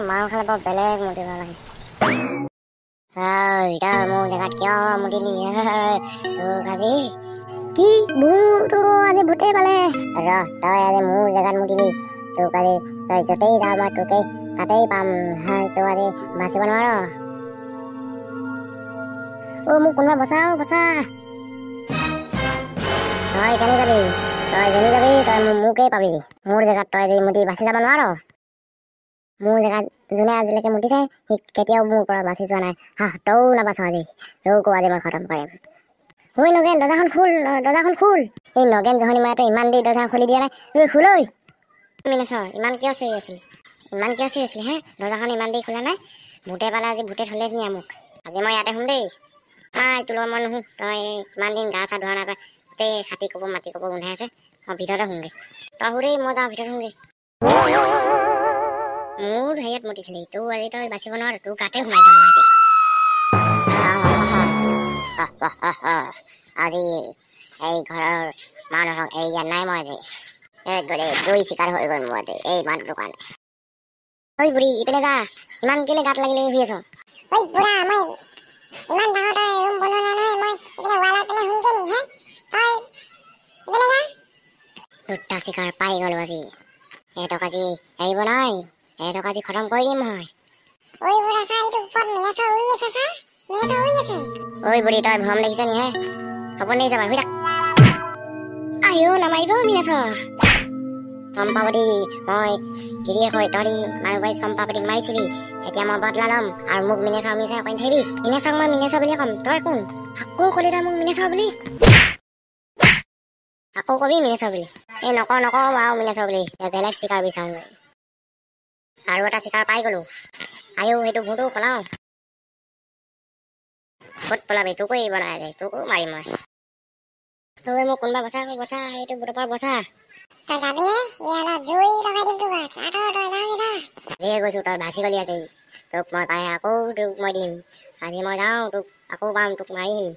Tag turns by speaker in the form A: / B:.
A: মাল খালে বৰ বেলেগ মুতিব লাগে তই মোৰ জেগাত কিয় মুতিলি তোক আজি কি ভূতো আজি ভূতেই পালে তই আজি মোৰ জেগাত মুতিলি তোক আজি তই য'তেই যাওঁ মই তোকেই তাতেই পাম তই আজি বাচিব নোৱাৰ মোক কোনোবা বচাও বচা তই কেনে যাবি তই যেনি যাবি তই মোকেই পাবি মোৰ জেগাত তই আজি মুতি বাচি যাব নোৱাৰ মোৰ জেগাত যোনে আজিলৈকে মুতিছে সি কেতিয়াও মোৰ পৰা বাচি যোৱা নাই তও নাবাচ আজি তৌকো আজি মই খতম কৰিম ঐ নগেন দৰ্জাখন খোল এই নগেন জহনি মায়ে তই ইমান দেৰি দৰ্জা খুলি দিয়া নাই খোল ঐ মিনেশ্বৰ ইমান কিয় চিঞৰি আছিল হে দৰ্জাখন ইমান দেৰি খোলা নাই ভূতে পালে আজি ভূতে থলে নিয়া মোক আজি মই ইয়াতে শুন দেই তোৰ লগত মই নুশু তই ইমান দিন গা চা ধোৱা নাই পাই গোটেই হাতী কব মাটি কব গোন্ধাই আছে মই ভিতৰতে শুনগে তই সুৰেই মই যাওঁ ভিতৰত শুনগে মোৰ হেৰিয়াত মুতিছিলি তোৰ আজি তই বাচিব নোৱাৰ তোৰ গাতে সোমাই যাম মই আজি এই ঘৰৰ মানুহক এই ইয়াত নাই মই আজি দুই চিকাৰ হৈ গ'ল মোৰ এই মানুহটোৰ কাৰণে ঐ বুঢ়ী ইপিনে যা ইমান কেলে গাত লাগিলে শুই আছ ঐ বুঢ়া মই ইমান ডাঙৰ তই ৰুম বনোৱা নাই নহয় মই ইপিনে ৱালৰ পিনে শুনকে নি হে তই ইপিনে যা দুটা চিকাৰ পাই গ'লো আজি এহঁতক আজি এৰিব নাই এহঁতক আজি খতম কৰি দিম মই ঐ বুঢ়া চা এইটো ওপৰত মিনেশ্বৰ উৰি আছে চা মিনেশ্বৰ উৰি আছে ঐ বুঢ়ী তই ভ্ৰম দেখিছ নি হে সপোন দেখিছ শুই থাক আইও নামাৰিব মিনেশ্বৰ চম্পাৱতী মই গিৰিয়েক হয় তহঁতি মানুহবাৰী চম্পাৱতীক মাৰিছিলি এতিয়া মই বদলা ল'ম আৰু মোক মিনেশ্বৰ মিছা কৈ থাকিবি মিনেশ্বৰক মই মিনেশ্বৰ বুলিয়ে ক'ম তই কোন আকৌ ক'লি তই মোক মিনেশ্বৰ বুলি আকৌ কবি মিনেশ্বৰ বুলি এই নকওঁ আৰু মিনেশ্বৰ বুলি বেলেগ চিকাৰ বিচাৰোঁগৈ আৰু এটা চিকাৰ পাই গ'লো আইও সেইটো ভূতো পলাওঁ ক'ত পলাবি তোকো এৰিব নাই যায় তোকো মাৰিম মই তই মোক কোনোবা বচা সেইটো ভূতৰ পৰা বচা তই যাবিনে জুই লগাই দিম তোক যিয়ে কৈছো তই ভাচি গলি আছে তোক মই পাই আকৌ তোক মই দিম আজি মই যাওঁ তোক আকৌ পাম তোক মাৰিম